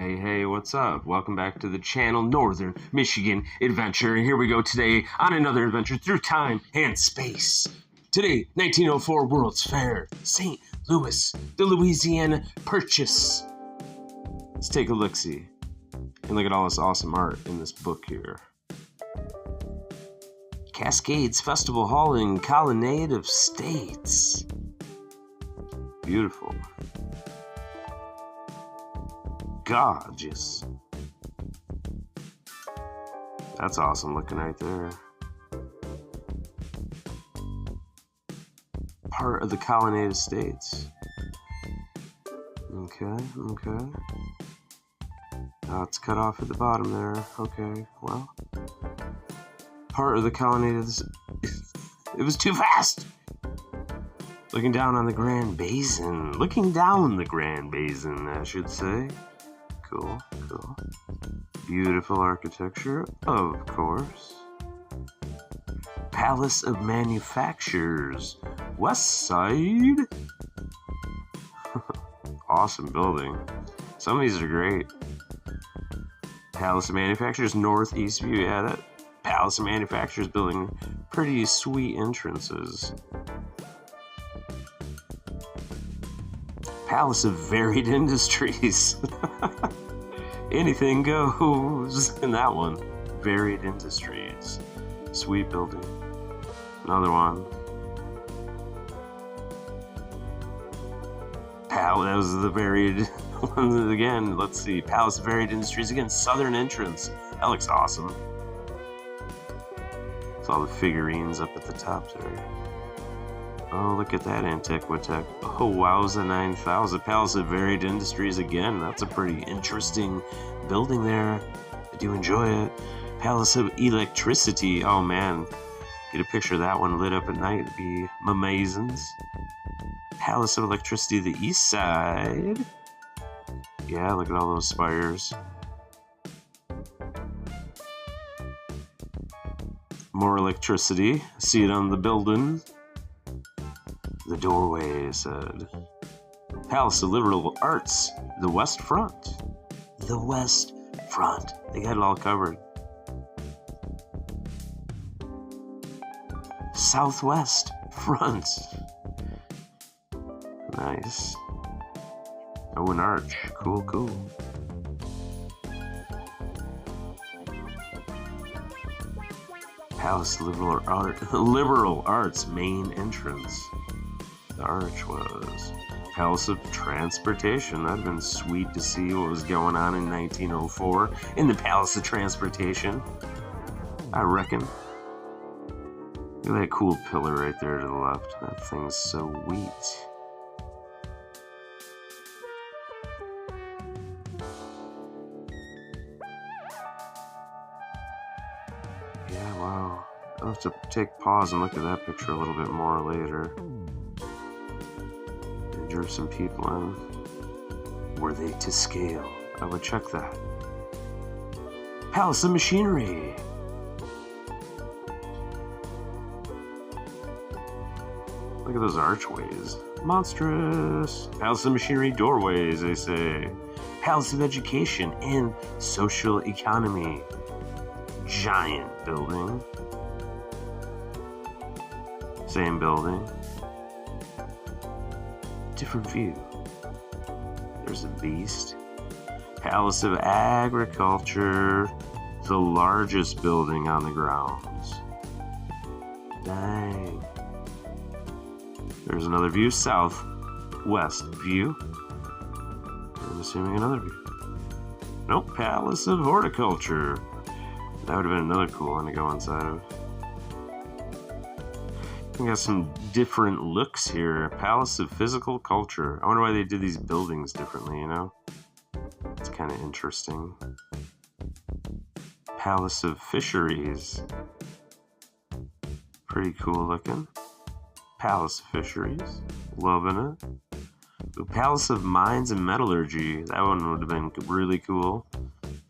Hey, what's up? Welcome back to the channel, Northern Michigan Adventure. And here we go today on another adventure through time and space. Today, 1904 World's Fair, St. Louis, the Louisiana Purchase. Let's take a look-see. And look at all this awesome art in this book here. Cascades Festival Hall in Colonnade of States. Beautiful. Gorgeous. That's awesome looking right there. Part of the Colonnade Estates. Okay. Oh, it's cut off at the bottom there. Okay, well. Part of the Colonnade It was too fast! Looking down on the Grand Basin. Looking down the Grand Basin, I should say. Cool. Beautiful architecture, of course. Palace of Manufactures, West Side. Awesome building. Some of these are great. Palace of Manufactures, Northeast View. Yeah, that Palace of Manufactures building, pretty sweet entrances. Palace of Varied Industries. Anything goes in that one. Varied Industries. Sweet building. Another one. That was the Varied one again. Let's see. Palace of Varied Industries again. Southern entrance. That looks awesome. It's all the figurines up at the top there. Oh, look at that Antiquitech. Oh, wowza 9000. Palace of Varied Industries again. That's a pretty interesting building there. I do enjoy it. Palace of Electricity. Oh, man. Get a picture of that one lit up at night. It'd be amazing. Palace of Electricity, the east side. Yeah, look at all those spires. More electricity. See it on the building. The doorway said. Palace of Liberal Arts, the West Front. The West Front. They got it all covered. Southwest Front. Nice. Oh, an arch. Cool. Palace Liberal Arts main entrance. The arch was. Palace of Transportation. That'd have been sweet to see what was going on in 1904 in the Palace of Transportation, I reckon. Look at that cool pillar right there to the left. That thing's so sweet. Yeah, wow. I'll have to take pause and look at that picture a little bit more later. Drew some people in. Were they to scale? I would check that. Palace of Machinery. Look at those archways. Monstrous. Palace of Machinery doorways, they say. Palace of Education and Social Economy. Giant building. Same building. Different view. There's a beast. Palace of Agriculture, the largest building on the grounds. Dang. There's another view, southwest view. I'm assuming another view. Nope, Palace of Horticulture. That would have been another cool one to go inside of. We got some different looks here. Palace of Physical Culture. I wonder why they did these buildings differently, you know? It's kind of interesting. Palace of Fisheries. Pretty cool looking. Palace of Fisheries. Loving it. The Palace of Mines and Metallurgy. That one would have been really cool.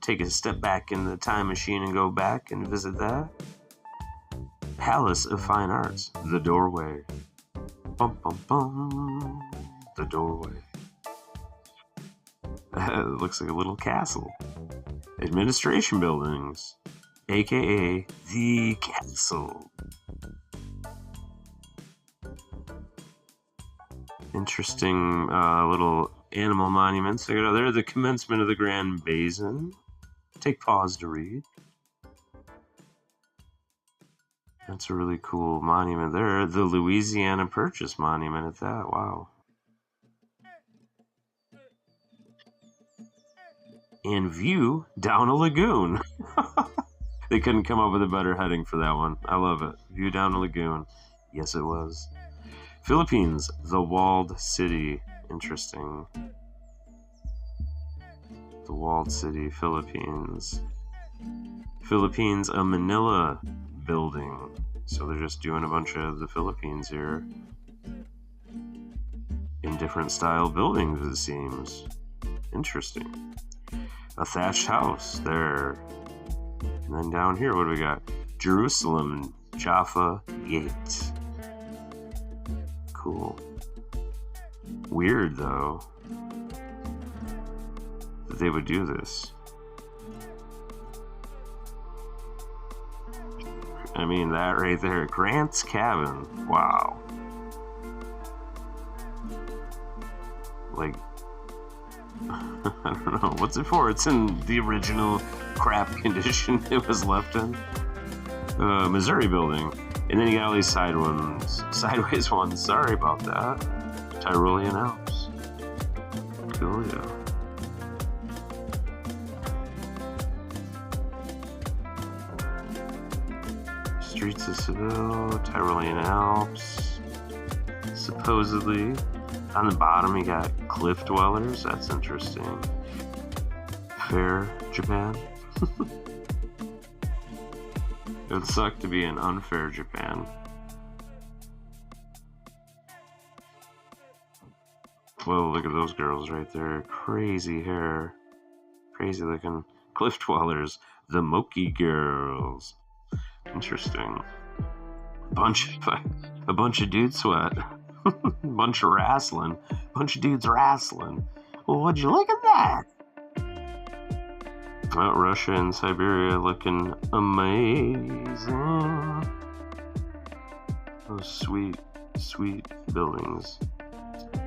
Take a step back in the time machine and go back and visit that. Palace of Fine Arts, the doorway. Bum, bum, bum. The doorway. It looks like a little castle. Administration buildings, aka the castle. Interesting little animal monuments. They're the commencement of the Grand Basin. Take pause to read. That's a really cool monument there. The Louisiana Purchase Monument at that. Wow. And view down a lagoon. They couldn't come up with a better heading for that one. I love it. View down a lagoon. Yes, it was. Philippines, the walled city. Interesting. The walled city, Philippines. Philippines, a Manila building. So they're just doing a bunch of the Philippines here. In different style buildings, it seems. Interesting. A thatched house there. And then down here, what do we got? Jerusalem, Jaffa Gate. Cool. Weird, though, that they would do this. I mean, that right there. Grant's Cabin. Wow. Like, I don't know. What's it for? It's in the original crap condition it was left in. Missouri building. And then you got all these sideways ones. Sorry about that. Tyrolean Alps. Cool, yeah. Streets of Seville, Tyrolean Alps. Supposedly. On the bottom, you got Cliff Dwellers. That's interesting. Fair Japan. It would suck to be in unfair Japan. Whoa, look at those girls right there. Crazy hair. Crazy looking. Cliff Dwellers. The Moki Girls. Interesting. A bunch of dude sweat. Bunch of wrestling. Bunch of dudes wrestling. Well, would you look at that? Oh, Russia and Siberia looking amazing. Those sweet, sweet buildings.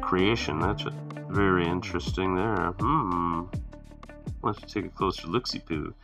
Creation, that's very interesting there. Let's take a closer look-see-poo.